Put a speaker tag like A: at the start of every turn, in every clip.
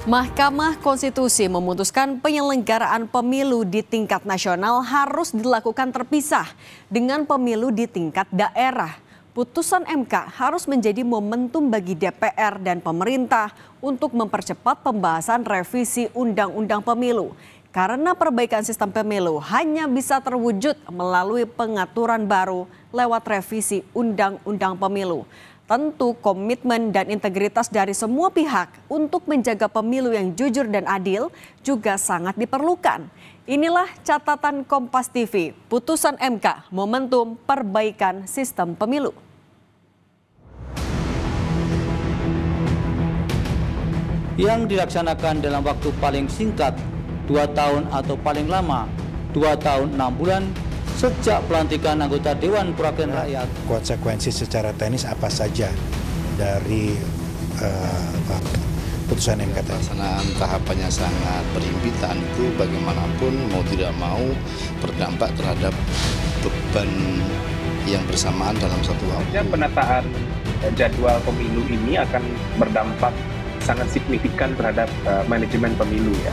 A: Mahkamah Konstitusi memutuskan penyelenggaraan pemilu di tingkat nasional harus dilakukan terpisah dengan pemilu di tingkat daerah. Putusan MK harus menjadi momentum bagi DPR dan pemerintah untuk mempercepat pembahasan revisi Undang-Undang Pemilu. Karena perbaikan sistem pemilu hanya bisa terwujud melalui pengaturan baru lewat revisi Undang-Undang Pemilu. Tentu komitmen dan integritas dari semua pihak untuk menjaga pemilu yang jujur dan adil juga sangat diperlukan. Inilah catatan Kompas TV, putusan MK, momentum perbaikan sistem pemilu.
B: Yang dilaksanakan dalam waktu paling singkat 2 tahun atau paling lama 2 tahun 6 bulan sejak pelantikan anggota Dewan Perwakilan Rakyat.
C: Konsekuensi secara teknis apa saja dari putusan MK tadi?
D: Pelaksanaan tahapannya sangat berhimpitan, itu bagaimanapun mau tidak mau berdampak terhadap beban yang bersamaan dalam satu waktu.
E: Penataan jadwal pemilu ini akan berdampak sangat signifikan terhadap manajemen pemilu ya.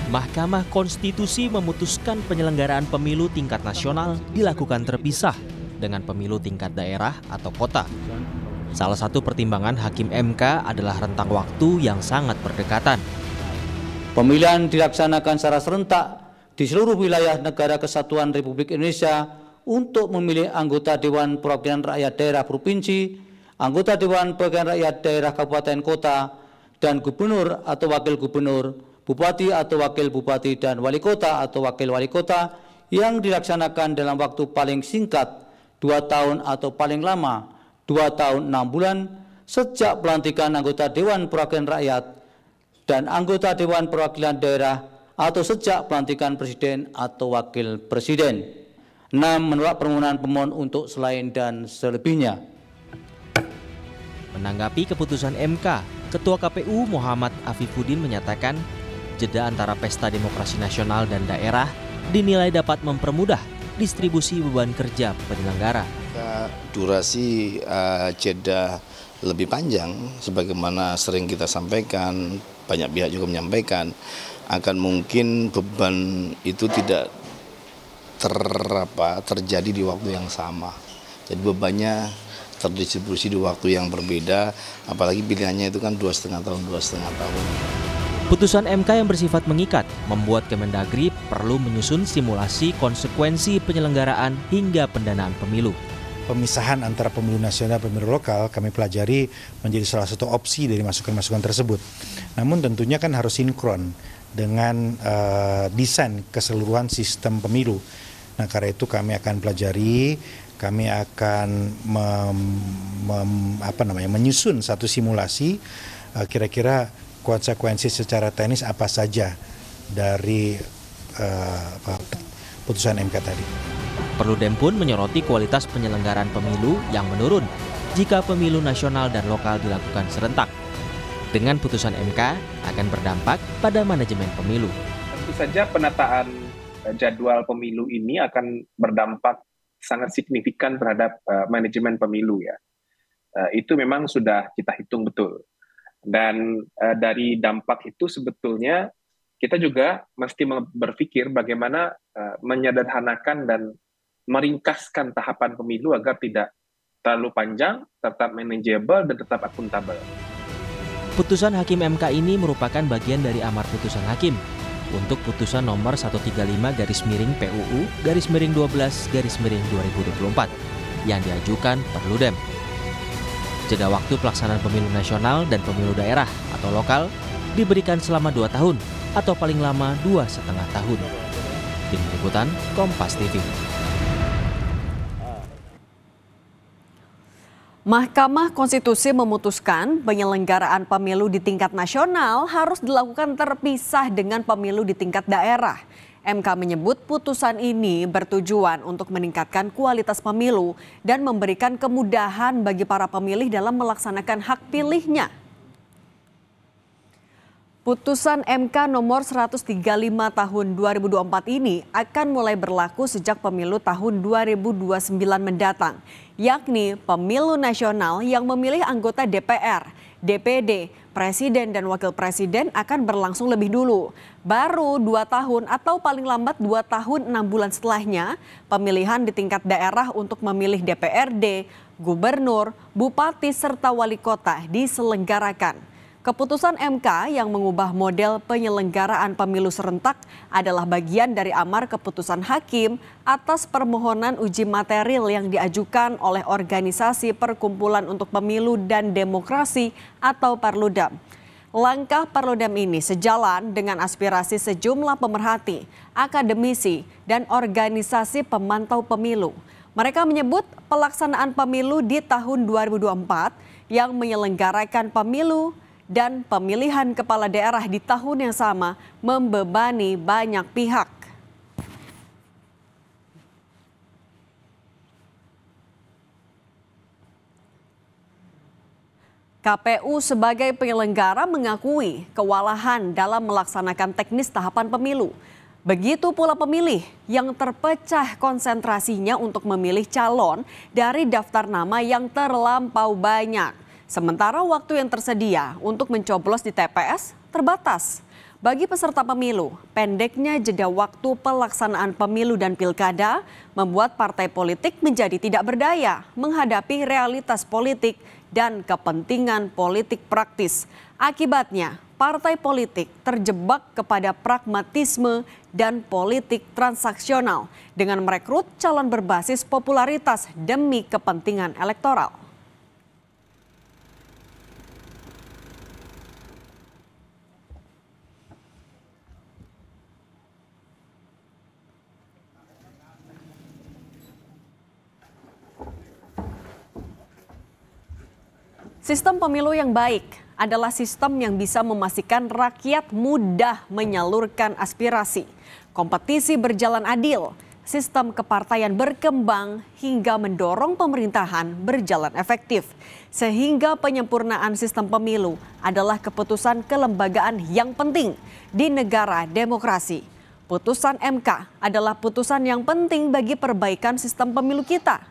F: Mahkamah Konstitusi memutuskan penyelenggaraan pemilu tingkat nasional dilakukan terpisah dengan pemilu tingkat daerah atau kota. Salah satu pertimbangan Hakim MK adalah rentang waktu yang sangat berdekatan.
B: Pemilihan dilaksanakan secara serentak di seluruh wilayah negara kesatuan Republik Indonesia untuk memilih anggota Dewan Perwakilan Rakyat Daerah Provinsi, anggota Dewan Perwakilan Rakyat Daerah Kabupaten Kota, dan gubernur atau wakil gubernur, bupati atau wakil bupati, dan wali kota atau wakil wali kota yang dilaksanakan dalam waktu paling singkat 2 tahun atau paling lama 2 tahun 6 bulan sejak pelantikan anggota Dewan Perwakilan Rakyat dan anggota Dewan Perwakilan Daerah atau sejak pelantikan Presiden atau Wakil Presiden. 6. Menolak permohonan pemohon untuk selain dan selebihnya.
F: Menanggapi keputusan MK, Ketua KPU Muhammad Afifuddin menyatakan jeda antara pesta demokrasi nasional dan daerah dinilai dapat mempermudah distribusi beban kerja penyelenggara.
D: Durasi jeda lebih panjang, sebagaimana sering kita sampaikan, banyak pihak juga menyampaikan, akan mungkin beban itu tidak terjadi di waktu yang sama. Jadi bebannya terdistribusi di waktu yang berbeda, apalagi pilihannya itu kan 2,5 tahun.
F: Putusan MK yang bersifat mengikat membuat Kemendagri perlu menyusun simulasi konsekuensi penyelenggaraan hingga pendanaan pemilu.
C: Pemisahan antara pemilu nasional dan pemilu lokal kami pelajari menjadi salah satu opsi dari masukan-masukan tersebut. Namun tentunya kan harus sinkron dengan desain keseluruhan sistem pemilu. Nah, karena itu kami akan pelajari, kami akan menyusun satu simulasi kira-kira konsekuensi secara teknis apa saja dari putusan MK tadi.
F: Perludem pun menyoroti kualitas penyelenggaraan pemilu yang menurun jika pemilu nasional dan lokal dilakukan serentak. Dengan putusan MK akan berdampak pada manajemen pemilu.
E: Tentu saja penataan jadwal pemilu ini akan berdampak sangat signifikan terhadap manajemen pemilu ya. Itu memang sudah kita hitung betul. Dan dari dampak itu sebetulnya kita juga mesti berpikir bagaimana menyederhanakan dan meringkaskan tahapan pemilu agar tidak terlalu panjang, tetap manageable, dan tetap akuntabel.
F: Putusan Hakim MK ini merupakan bagian dari amar putusan Hakim untuk putusan nomor 135-PUU-12-2024 yang diajukan Perludem. Jeda waktu pelaksanaan pemilu nasional dan pemilu daerah atau lokal diberikan selama 2 tahun atau paling lama 2,5 tahun. Tim Liputan Kompas TV.
A: Mahkamah Konstitusi memutuskan penyelenggaraan pemilu di tingkat nasional harus dilakukan terpisah dengan pemilu di tingkat daerah. MK menyebut putusan ini bertujuan untuk meningkatkan kualitas pemilu dan memberikan kemudahan bagi para pemilih dalam melaksanakan hak pilihnya. Putusan MK nomor 135 tahun 2024 ini akan mulai berlaku sejak pemilu tahun 2029 mendatang, yakni pemilu nasional yang memilih anggota DPR, DPD, Presiden dan Wakil Presiden akan berlangsung lebih dulu. Baru 2 tahun atau paling lambat 2 tahun 6 bulan setelahnya, pemilihan di tingkat daerah untuk memilih DPRD, gubernur, bupati, serta wali kota diselenggarakan. Keputusan MK yang mengubah model penyelenggaraan pemilu serentak adalah bagian dari amar keputusan hakim atas permohonan uji material yang diajukan oleh Organisasi Perkumpulan untuk Pemilu dan Demokrasi atau Perludem. Langkah Perludem ini sejalan dengan aspirasi sejumlah pemerhati, akademisi, dan organisasi pemantau pemilu. Mereka menyebut pelaksanaan pemilu di tahun 2024 yang menyelenggarakan pemilu dan pemilihan kepala daerah di tahun yang sama membebani banyak pihak. KPU sebagai penyelenggara mengakui kewalahan dalam melaksanakan teknis tahapan pemilu. Begitu pula pemilih yang terpecah konsentrasinya untuk memilih calon dari daftar nama yang terlampau banyak. Sementara waktu yang tersedia untuk mencoblos di TPS terbatas. Bagi peserta pemilu, pendeknya jeda waktu pelaksanaan pemilu dan pilkada membuat partai politik menjadi tidak berdaya menghadapi realitas politik dan kepentingan politik praktis. Akibatnya, partai politik terjebak kepada pragmatisme dan politik transaksional dengan merekrut calon berbasis popularitas demi kepentingan elektoral. Sistem pemilu yang baik adalah sistem yang bisa memastikan rakyat mudah menyalurkan aspirasi, kompetisi berjalan adil, sistem kepartaian berkembang hingga mendorong pemerintahan berjalan efektif. Sehingga penyempurnaan sistem pemilu adalah keputusan kelembagaan yang penting di negara demokrasi. Putusan MK adalah putusan yang penting bagi perbaikan sistem pemilu kita.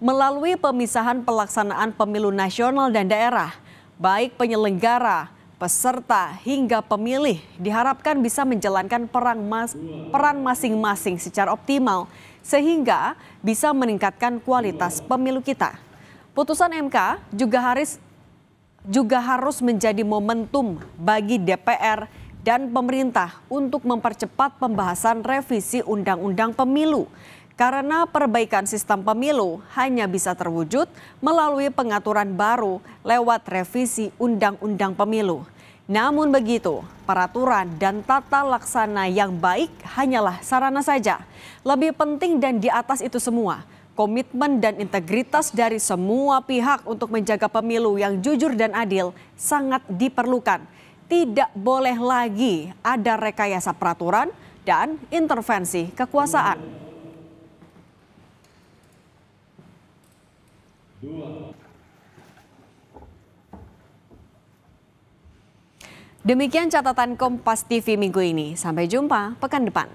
A: Melalui pemisahan pelaksanaan pemilu nasional dan daerah, baik penyelenggara, peserta hingga pemilih diharapkan bisa menjalankan peran masing-masing secara optimal sehingga bisa meningkatkan kualitas pemilu kita. Putusan MK juga harus menjadi momentum bagi DPR dan pemerintah untuk mempercepat pembahasan revisi Undang-Undang Pemilu. Karena perbaikan sistem pemilu hanya bisa terwujud melalui pengaturan baru lewat revisi Undang-Undang Pemilu. Namun begitu, peraturan dan tata laksana yang baik hanyalah sarana saja. Lebih penting dan di atas itu semua, komitmen dan integritas dari semua pihak untuk menjaga pemilu yang jujur dan adil sangat diperlukan. Tidak boleh lagi ada rekayasa peraturan dan intervensi kekuasaan. Demikian catatan Kompas TV minggu ini. Sampai jumpa pekan depan.